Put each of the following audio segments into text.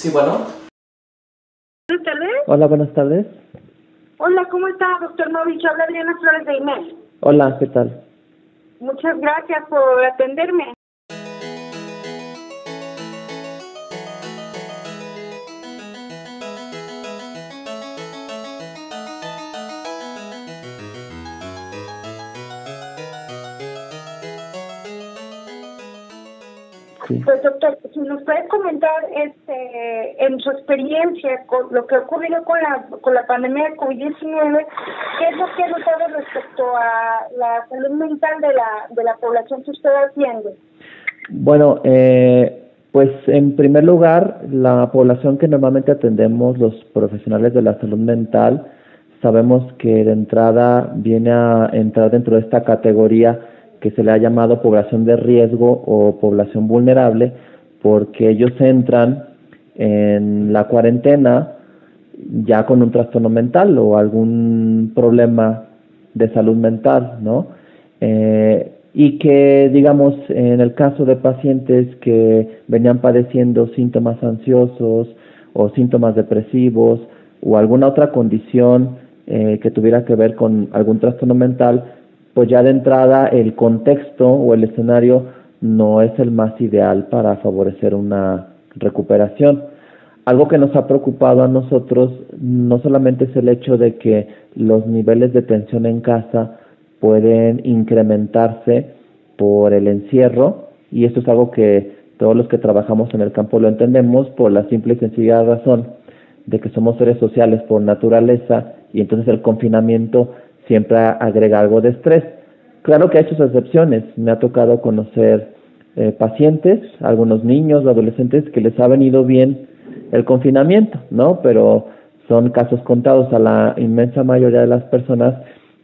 Sí, bueno. Buenas tardes. Hola, buenas tardes. Hola, ¿cómo está, doctor Novich? Habla Adriana Flores de IMED. Hola, ¿qué tal? Muchas gracias por atenderme. Sí. Pues, doctor, si nos puede comentar en su experiencia con lo que ha ocurrido con la pandemia de COVID-19, ¿qué es lo que ha notado respecto a la salud mental de la población que usted atiende? Bueno, pues en primer lugar, la población que normalmente atendemos, los profesionales de la salud mental, sabemos que de entrada viene a entrar dentro de esta categoría que se le ha llamado población de riesgo o población vulnerable, porque ellos entran en la cuarentena ya con un trastorno mental o algún problema de salud mental, ¿no? Y que, digamos, en el caso de pacientes que venían padeciendo síntomas ansiosos o síntomas depresivos o alguna otra condición que tuviera que ver con algún trastorno mental, pues ya de entrada el contexto o el escenario no es el más ideal para favorecer una recuperación. Algo que nos ha preocupado a nosotros no solamente es el hecho de que los niveles de tensión en casa pueden incrementarse por el encierro, y esto es algo que todos los que trabajamos en el campo lo entendemos por la simple y sencilla razón de que somos seres sociales por naturaleza, y entonces el confinamiento siempre agrega algo de estrés. Claro que hay sus excepciones. Me ha tocado conocer pacientes, algunos niños, adolescentes que les ha venido bien el confinamiento, ¿no? Pero son casos contados. A la inmensa mayoría de las personas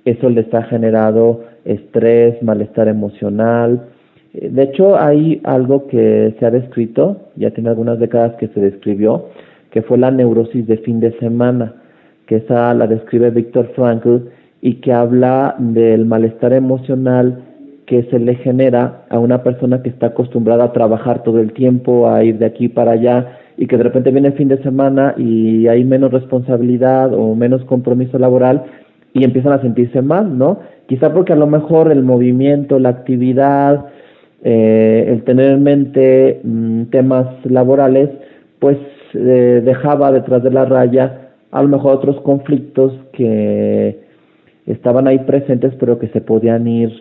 eso les ha generado estrés, malestar emocional. De hecho, hay algo que se ha descrito, ya tiene algunas décadas que se describió, que fue la neurosis de fin de semana, que esa la describe Viktor Frankl, y que habla del malestar emocional que se le genera a una persona que está acostumbrada a trabajar todo el tiempo, a ir de aquí para allá, y que de repente viene el fin de semana y hay menos responsabilidad o menos compromiso laboral y empiezan a sentirse mal, ¿no? Quizá porque a lo mejor el movimiento, la actividad, el tener en mente temas laborales, pues dejaba detrás de la raya a lo mejor otros conflictos que estaban ahí presentes, pero que se podían ir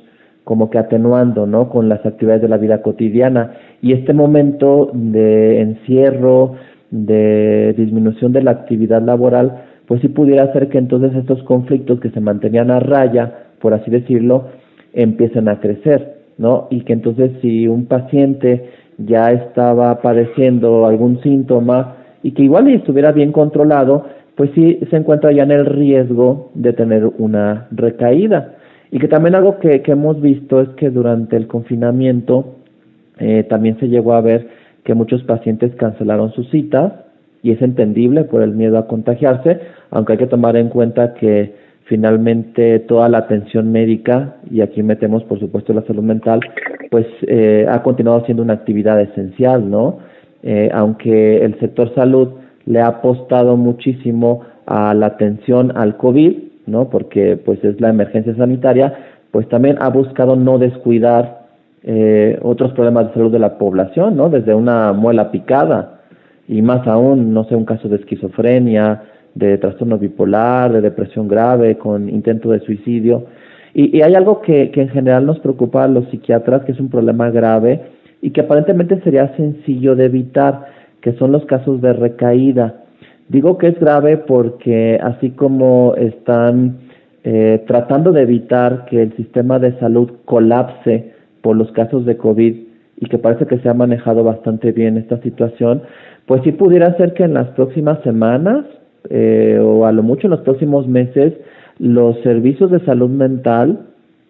como que atenuando, ¿no? Con las actividades de la vida cotidiana. Y este momento de encierro, de disminución de la actividad laboral, pues sí pudiera hacer que entonces estos conflictos que se mantenían a raya, por así decirlo, empiecen a crecer, ¿no? Y que entonces si un paciente ya estaba padeciendo algún síntoma y que igual estuviera bien controlado, pues sí se encuentra ya en el riesgo de tener una recaída. Y que también algo que hemos visto es que durante el confinamiento también se llegó a ver que muchos pacientes cancelaron sus citas, y es entendible por el miedo a contagiarse, aunque hay que tomar en cuenta que finalmente toda la atención médica, y aquí metemos por supuesto la salud mental, pues ha continuado siendo una actividad esencial, ¿no? Aunque el sector salud le ha apostado muchísimo a la atención al COVID, ¿no? Porque pues es la emergencia sanitaria, pues también ha buscado no descuidar otros problemas de salud de la población, ¿no? Desde una muela picada y más aún, no sé, un caso de esquizofrenia, de trastorno bipolar, de depresión grave con intento de suicidio. Y hay algo que en general nos preocupa a los psiquiatras, que es un problema grave y que aparentemente sería sencillo de evitar, que son los casos de recaída. Digo que es grave porque así como están tratando de evitar que el sistema de salud colapse por los casos de COVID, y que parece que se ha manejado bastante bien esta situación, pues sí pudiera ser que en las próximas semanas o a lo mucho en los próximos meses los servicios de salud mental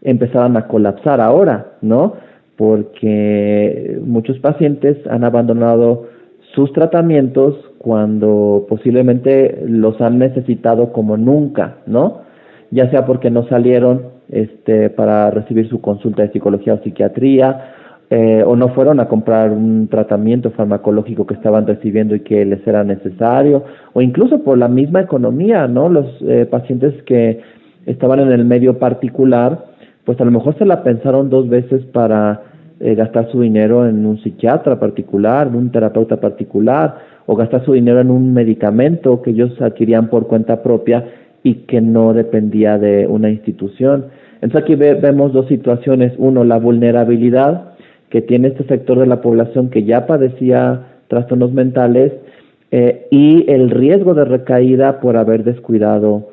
empezaran a colapsar ahora, ¿no? Porque muchos pacientes han abandonado sus tratamientos cuando posiblemente los han necesitado como nunca, ¿no? Ya sea porque no salieron para recibir su consulta de psicología o psiquiatría, o no fueron a comprar un tratamiento farmacológico que estaban recibiendo y que les era necesario, o incluso por la misma economía, ¿no? Los pacientes que estaban en el medio particular, pues a lo mejor se la pensaron 2 veces para gastar su dinero en un psiquiatra particular, en un terapeuta particular, o gastar su dinero en un medicamento que ellos adquirían por cuenta propia y que no dependía de una institución. Entonces aquí vemos 2 situaciones. Uno, la vulnerabilidad que tiene este sector de la población que ya padecía trastornos mentales y el riesgo de recaída por haber descuidado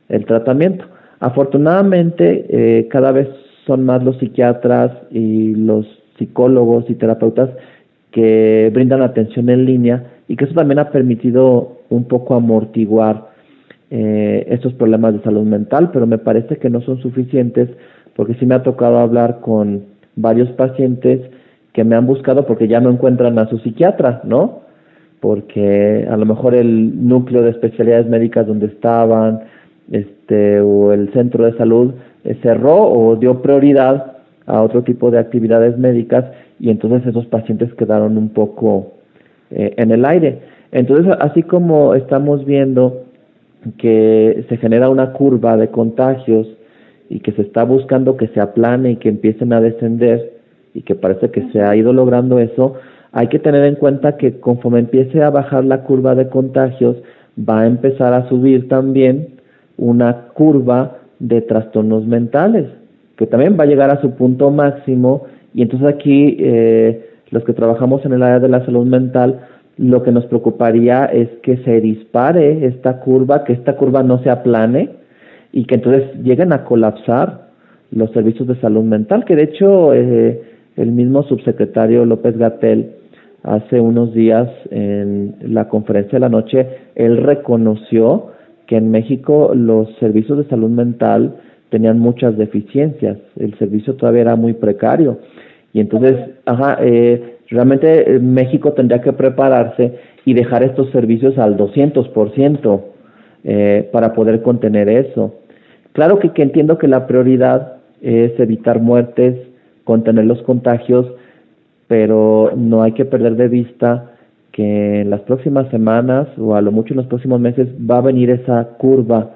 el tratamiento. Afortunadamente, cada vez son más los psiquiatras y los psicólogos y terapeutas que brindan atención en línea y que eso también ha permitido un poco amortiguar estos problemas de salud mental, pero me parece que no son suficientes porque sí me ha tocado hablar con varios pacientes que me han buscado porque ya no encuentran a su psiquiatra, ¿no? Porque a lo mejor el núcleo de especialidades médicas donde estaban, o el centro de salud cerró o dio prioridad a otro tipo de actividades médicas y entonces esos pacientes quedaron un poco en el aire. Entonces, así como estamos viendo que se genera una curva de contagios y que se está buscando que se aplane y que empiecen a descender y que parece que se ha ido logrando eso, hay que tener en cuenta que conforme empiece a bajar la curva de contagios, va a empezar a subir también una curva de trastornos mentales, que también va a llegar a su punto máximo, y entonces aquí los que trabajamos en el área de la salud mental, lo que nos preocuparía es que se dispare esta curva, que esta curva no se aplane y que entonces lleguen a colapsar los servicios de salud mental, que de hecho el mismo subsecretario López-Gatell hace unos días en la conferencia de la noche, él reconoció que en México los servicios de salud mental tenían muchas deficiencias, el servicio todavía era muy precario y entonces realmente México tendría que prepararse y dejar estos servicios al 200% para poder contener eso. Claro que entiendo que la prioridad es evitar muertes, contener los contagios, pero no hay que perder de vista que en las próximas semanas o a lo mucho en los próximos meses va a venir esa curva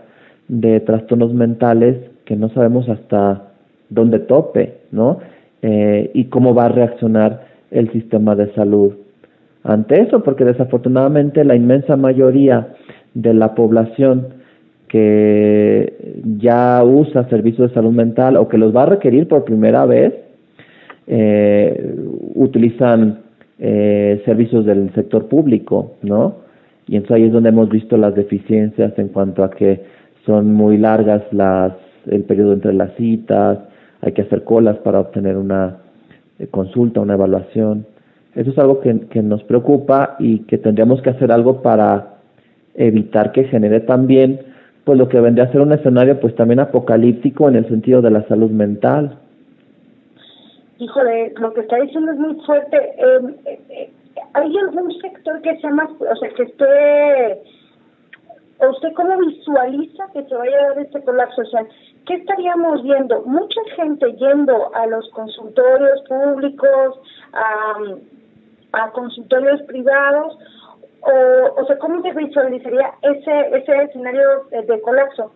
de trastornos mentales que no sabemos hasta dónde tope, ¿no? Y cómo va a reaccionar el sistema de salud ante eso, porque desafortunadamente la inmensa mayoría de la población que ya usa servicios de salud mental o que los va a requerir por primera vez, utilizan servicios del sector público, ¿no? Y entonces ahí es donde hemos visto las deficiencias en cuanto a que son muy largas el periodo entre las citas, hay que hacer colas para obtener una consulta, una evaluación. Eso es algo que nos preocupa y que tendríamos que hacer algo para evitar que genere también pues lo que vendría a ser un escenario pues también apocalíptico en el sentido de la salud mental. Híjole, lo que está diciendo es muy fuerte. ¿Hay algún sector que sea más, o sea, que esté, o usted cómo visualiza que se vaya a dar este colapso? O sea, ¿qué estaríamos viendo? Mucha gente yendo a los consultorios públicos, a consultorios privados, o sea, ¿cómo se visualizaría ese escenario de colapso?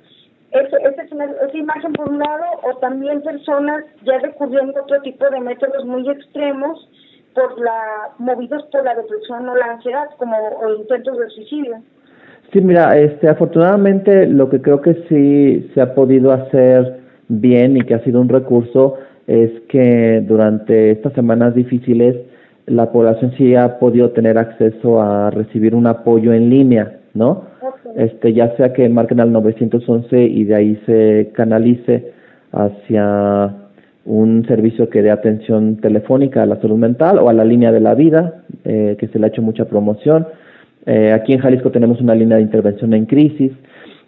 Esa imagen por un lado, o también personas ya recurriendo a otro tipo de métodos muy extremos movidos por la depresión o la ansiedad, como o intentos de suicidio. Sí, mira, afortunadamente lo que creo que sí se ha podido hacer bien y que ha sido un recurso es que durante estas semanas difíciles la población sí ha podido tener acceso a recibir un apoyo en línea, ¿no? Okay. Ya sea que marquen al 911 y de ahí se canalice hacia un servicio que dé atención telefónica a la salud mental o a la línea de la vida, que se le ha hecho mucha promoción. Aquí en Jalisco tenemos una línea de intervención en crisis.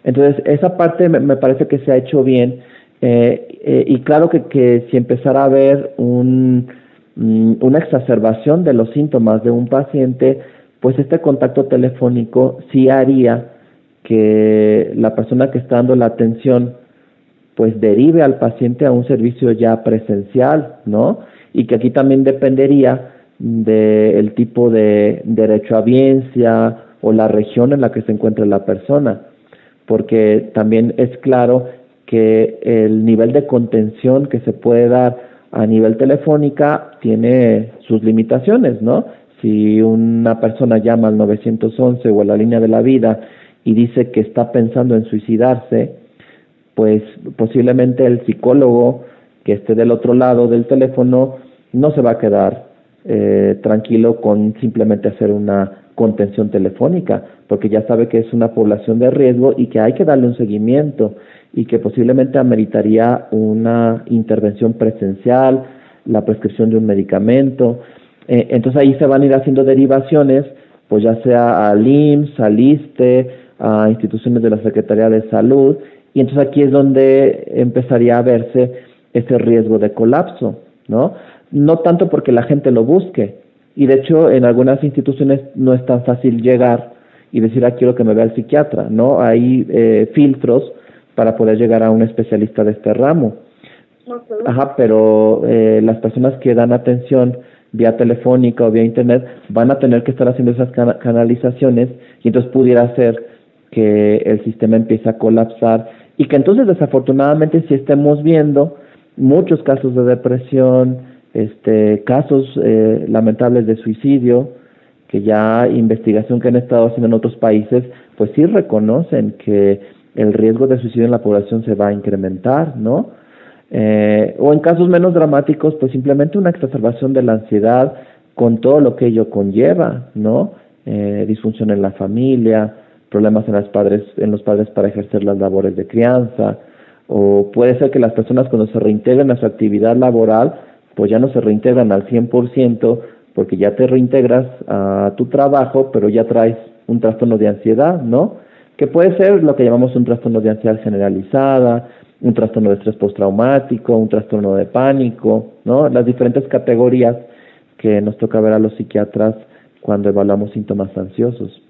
Entonces, esa parte me parece que se ha hecho bien. Y claro que si empezara a haber una exacerbación de los síntomas de un paciente, pues este contacto telefónico sí haría que la persona que está dando la atención pues derive al paciente a un servicio ya presencial, ¿no? Y que aquí también dependería del tipo de derechohabiencia o la región en la que se encuentre la persona, porque también es claro que el nivel de contención que se puede dar a nivel telefónica tiene sus limitaciones, ¿no? Si una persona llama al 911 o a la línea de la vida y dice que está pensando en suicidarse, pues posiblemente el psicólogo que esté del otro lado del teléfono no se va a quedar tranquilo con simplemente hacer una contención telefónica, porque ya sabe que es una población de riesgo y que hay que darle un seguimiento y que posiblemente ameritaría una intervención presencial, la prescripción de un medicamento. Entonces ahí se van a ir haciendo derivaciones, pues ya sea al IMSS, al ISSSTE, a instituciones de la Secretaría de Salud, y entonces aquí es donde empezaría a verse ese riesgo de colapso, ¿no? No tanto porque la gente lo busque, y de hecho en algunas instituciones no es tan fácil llegar y decir, quiero que me vea el psiquiatra, ¿no? Hay filtros para poder llegar a un especialista de este ramo. Okay. Ajá, pero las personas que dan atención vía telefónica o vía internet van a tener que estar haciendo esas canalizaciones, y entonces pudiera ser que el sistema empiece a colapsar y que entonces desafortunadamente si estemos viendo muchos casos de depresión, casos lamentables de suicidio, que ya investigación que han estado haciendo en otros países, pues sí reconocen que el riesgo de suicidio en la población se va a incrementar, ¿no? O en casos menos dramáticos, pues simplemente una exacerbación de la ansiedad con todo lo que ello conlleva, ¿no? Disfunción en la familia, problemas en los padres para ejercer las labores de crianza, o puede ser que las personas cuando se reintegran a su actividad laboral, pues ya no se reintegran al 100%, porque ya te reintegras a tu trabajo, pero ya traes un trastorno de ansiedad, ¿no? Que puede ser lo que llamamos un trastorno de ansiedad generalizada, un trastorno de estrés postraumático, un trastorno de pánico, ¿no? Las diferentes categorías que nos toca ver a los psiquiatras cuando evaluamos síntomas ansiosos.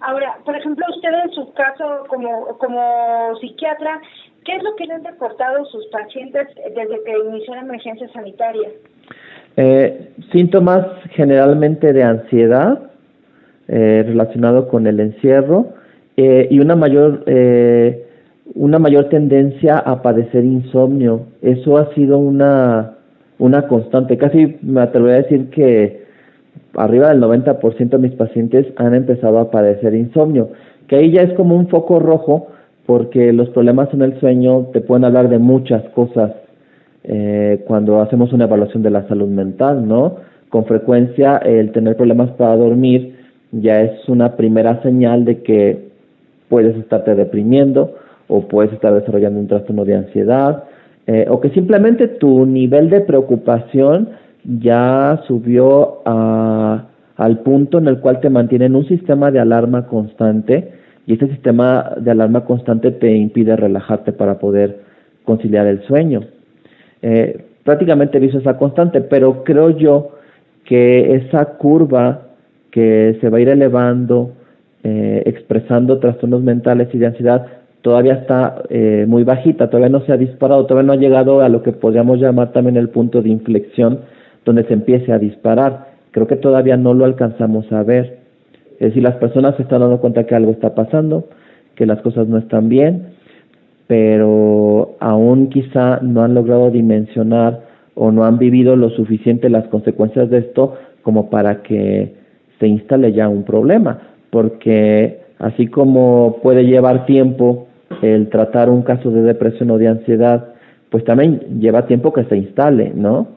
Ahora, por ejemplo, usted en su caso como psiquiatra, ¿qué es lo que le han reportado sus pacientes desde que inició la emergencia sanitaria? Síntomas generalmente de ansiedad relacionado con el encierro y una mayor tendencia a padecer insomnio. Eso ha sido una constante. Casi me atrevería a decir que arriba del 90% de mis pacientes han empezado a padecer insomnio, que ahí ya es como un foco rojo, porque los problemas en el sueño te pueden hablar de muchas cosas cuando hacemos una evaluación de la salud mental, ¿no? Con frecuencia el tener problemas para dormir ya es una primera señal de que puedes estarte deprimiendo o puedes estar desarrollando un trastorno de ansiedad o que simplemente tu nivel de preocupación ya subió al punto en el cual te mantiene en un sistema de alarma constante, y ese sistema de alarma constante te impide relajarte para poder conciliar el sueño. Prácticamente he visto esa constante, pero creo yo que esa curva que se va a ir elevando, expresando trastornos mentales y de ansiedad, todavía está muy bajita, todavía no se ha disparado, todavía no ha llegado a lo que podríamos llamar también el punto de inflexión, donde se empiece a disparar. Creo que todavía no lo alcanzamos a ver. Es decir, las personas se están dando cuenta que algo está pasando, que las cosas no están bien, pero aún quizá no han logrado dimensionar o no han vivido lo suficiente las consecuencias de esto como para que se instale ya un problema, porque así como puede llevar tiempo el tratar un caso de depresión o de ansiedad, pues también lleva tiempo que se instale, ¿no?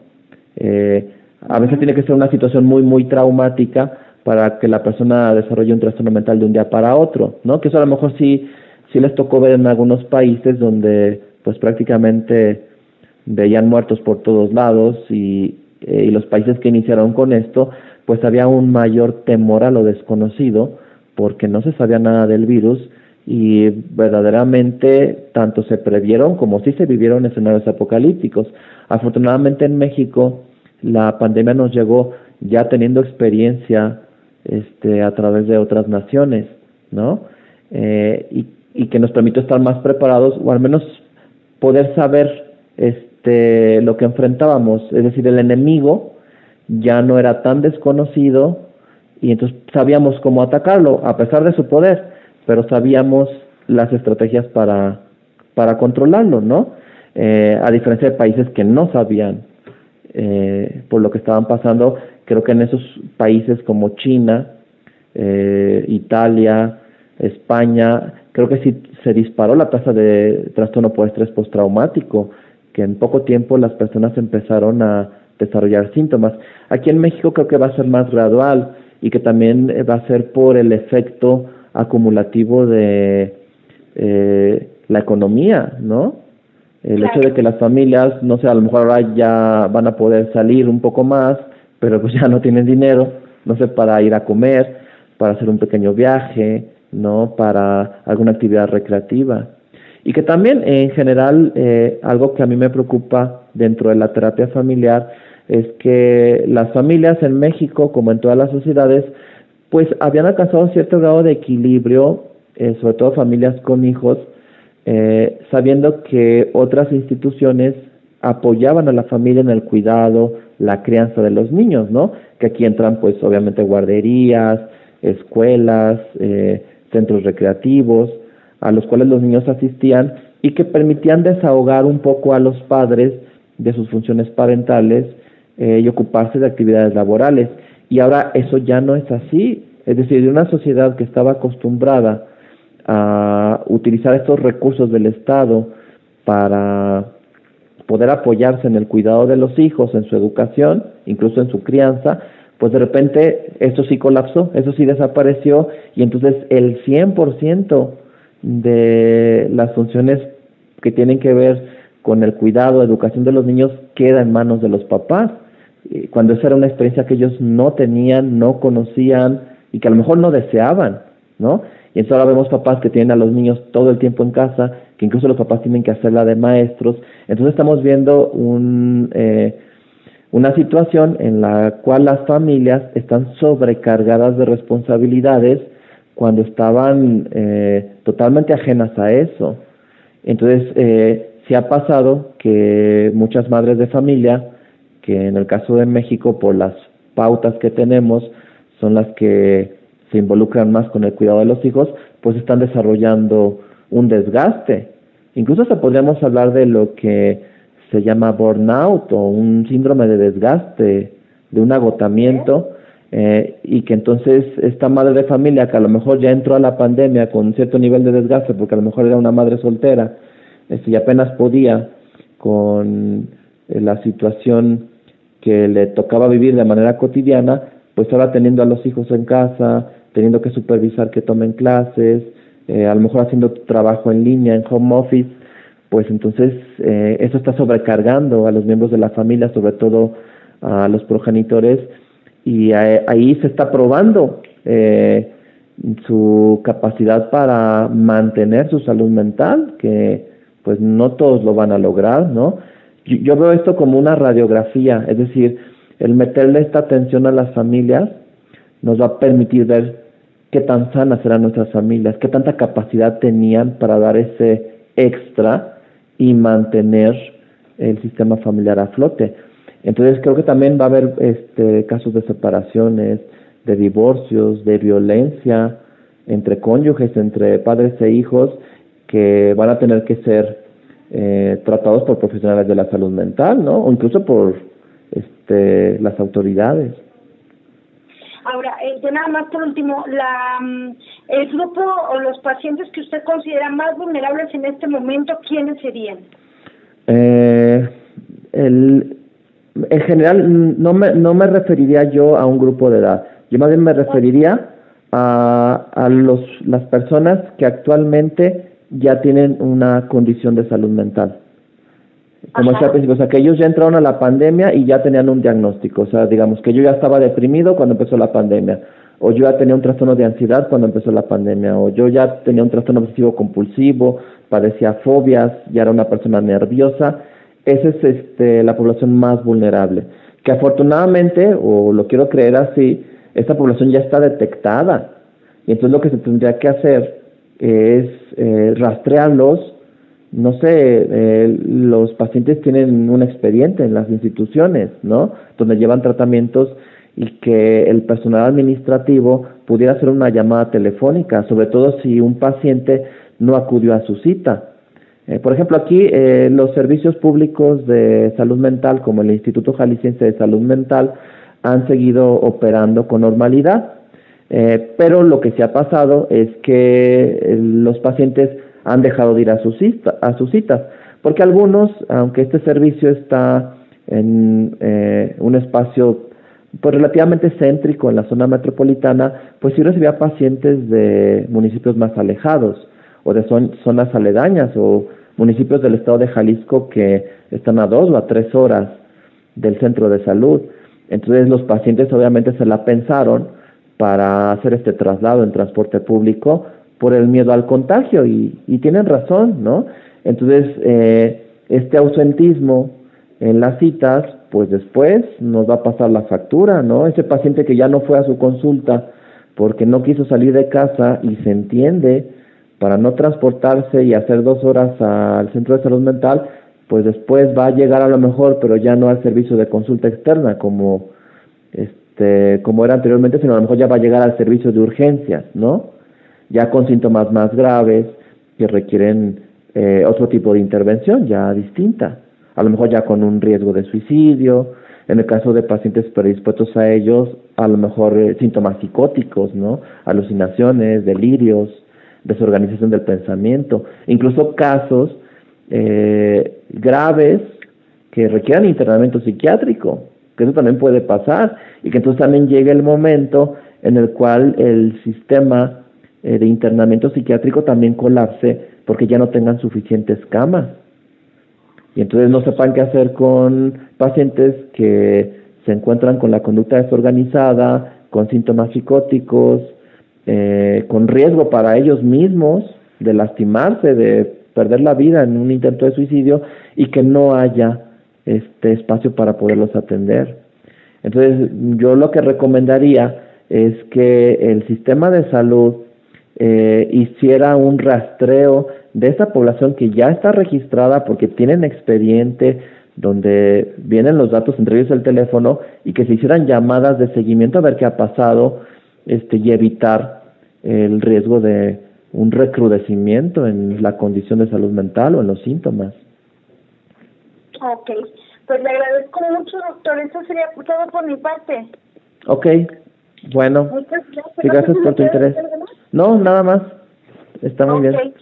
A veces tiene que ser una situación muy, muy traumática para que la persona desarrolle un trastorno mental de un día para otro, ¿no? Que eso a lo mejor sí les tocó ver en algunos países donde pues prácticamente veían muertos por todos lados y los países que iniciaron con esto, pues había un mayor temor a lo desconocido porque no se sabía nada del virus y verdaderamente tanto se previeron como sí se vivieron escenarios apocalípticos. Afortunadamente en México la pandemia nos llegó ya teniendo experiencia a través de otras naciones, ¿no? Y que nos permitió estar más preparados, o al menos poder saber lo que enfrentábamos, es decir, el enemigo ya no era tan desconocido y entonces sabíamos cómo atacarlo a pesar de su poder, pero sabíamos las estrategias para controlarlo, ¿no? A diferencia de países que no sabían por lo que estaban pasando. Creo que en esos países como China, Italia, España, creo que sí se disparó la tasa de trastorno por estrés postraumático, que en poco tiempo las personas empezaron a desarrollar síntomas. Aquí en México creo que va a ser más gradual y que también va a ser por el efecto acumulativo de la economía, ¿no? El hecho de que las familias, no sé, a lo mejor ahora ya van a poder salir un poco más, pero pues ya no tienen dinero, no sé, para ir a comer, para hacer un pequeño viaje, ¿no? Para alguna actividad recreativa. Y que también, en general, algo que a mí me preocupa dentro de la terapia familiar es que las familias en México, como en todas las sociedades, pues habían alcanzado cierto grado de equilibrio, sobre todo familias con hijos, sabiendo que otras instituciones apoyaban a la familia en el cuidado, la crianza de los niños, ¿no? Que aquí entran, pues, obviamente guarderías, escuelas, centros recreativos, a los cuales los niños asistían y que permitían desahogar un poco a los padres de sus funciones parentales y ocuparse de actividades laborales. Y ahora eso ya no es así. Es decir, de una sociedad que estaba acostumbrada a utilizar estos recursos del Estado para poder apoyarse en el cuidado de los hijos, en su educación, incluso en su crianza, pues de repente eso sí colapsó, eso sí desapareció, y entonces el 100% de las funciones que tienen que ver con el cuidado, educación de los niños queda en manos de los papás, cuando esa era una experiencia que ellos no tenían, no conocían y que a lo mejor no deseaban, ¿no? Y entonces ahora vemos papás que tienen a los niños todo el tiempo en casa, que incluso los papás tienen que hacerla de maestros. Entonces estamos viendo una situación en la cual las familias están sobrecargadas de responsabilidades cuando estaban totalmente ajenas a eso. Entonces, sí ha pasado que muchas madres de familia, que en el caso de México, por las pautas que tenemos, son las que se involucran más con el cuidado de los hijos, pues están desarrollando un desgaste. Incluso hasta podríamos hablar de lo que se llama burnout o un síndrome de desgaste, de un agotamiento, y que entonces esta madre de familia que a lo mejor ya entró a la pandemia con un cierto nivel de desgaste porque a lo mejor era una madre soltera y apenas podía con la situación que le tocaba vivir de manera cotidiana, pues ahora teniendo a los hijos en casa, teniendo que supervisar que tomen clases, a lo mejor haciendo trabajo en línea, en home office, pues entonces eso está sobrecargando a los miembros de la familia, sobre todo a los progenitores, y ahí se está probando su capacidad para mantener su salud mental, que pues no todos lo van a lograr, ¿no? Yo veo esto como una radiografía, es decir, el meterle esta atención a las familias nos va a permitir ver qué tan sanas eran nuestras familias, qué tanta capacidad tenían para dar ese extra y mantener el sistema familiar a flote. Entonces creo que también va a haber casos de separaciones, de divorcios, de violencia entre cónyuges, entre padres e hijos, que van a tener que ser tratados por profesionales de la salud mental, ¿no? O incluso por las autoridades. Ahora, yo nada más por último, el grupo o los pacientes que usted considera más vulnerables en este momento, ¿quiénes serían? En general, no me referiría yo a un grupo de edad. Yo más bien me referiría a las personas que actualmente ya tienen una condición de salud mental. Como decía al principio, o sea, que ellos ya entraron a la pandemia y ya tenían un diagnóstico. O sea, digamos que yo ya estaba deprimido cuando empezó la pandemia, o yo ya tenía un trastorno de ansiedad cuando empezó la pandemia, o yo ya tenía un trastorno obsesivo compulsivo, padecía fobias, ya era una persona nerviosa. Esa es la población más vulnerable. Que afortunadamente, o lo quiero creer así, esta población ya está detectada. Y entonces lo que se tendría que hacer es rastrearlos no sé, los pacientes tienen un expediente en las instituciones, ¿no? Donde llevan tratamientos y que el personal administrativo pudiera hacer una llamada telefónica, sobre todo si un paciente no acudió a su cita. Por ejemplo, aquí los servicios públicos de salud mental, como el Instituto Jalisciense de Salud Mental, han seguido operando con normalidad, pero lo que se ha pasado es que los pacientes han dejado de ir a sus citas, porque algunos, aunque este servicio está en un espacio pues relativamente céntrico en la zona metropolitana, pues sí recibía pacientes de municipios más alejados o de zonas aledañas o municipios del estado de Jalisco que están a 2 o a 3 horas del centro de salud. Entonces los pacientes obviamente se la pensaron para hacer este traslado en transporte público por el miedo al contagio y tienen razón, ¿no? Entonces este ausentismo en las citas, pues después nos va a pasar la factura, ¿no? Ese paciente que ya no fue a su consulta porque no quiso salir de casa y se entiende para no transportarse y hacer 2 horas al centro de salud mental, pues después va a llegar a lo mejor, pero ya no al servicio de consulta externa como era anteriormente, sino a lo mejor ya va a llegar al servicio de urgencias, ¿no? Ya con síntomas más graves que requieren otro tipo de intervención ya distinta, a lo mejor ya con un riesgo de suicidio, en el caso de pacientes predispuestos a ellos, a lo mejor síntomas psicóticos, ¿no? Alucinaciones, delirios, desorganización del pensamiento, incluso casos graves que requieran internamiento psiquiátrico, que eso también puede pasar, y que entonces también llegue el momento en el cual el sistema de internamiento psiquiátrico también colapse porque ya no tengan suficientes camas. Y entonces no sepan qué hacer con pacientes que se encuentran con la conducta desorganizada, con síntomas psicóticos, con riesgo para ellos mismos de lastimarse, de perder la vida en un intento de suicidio y que no haya espacio para poderlos atender. Entonces, yo lo que recomendaría es que el sistema de salud hiciera un rastreo de esa población que ya está registrada porque tienen expediente donde vienen los datos, entre ellos el teléfono, y que se hicieran llamadas de seguimiento a ver qué ha pasado y evitar el riesgo de un recrudecimiento en la condición de salud mental o en los síntomas. Ok, pues le agradezco mucho, doctor. Eso sería todo por mi parte. Ok, bueno. Muchas gracias. Sí, gracias por tu interés. No, nada más. Está muy bien.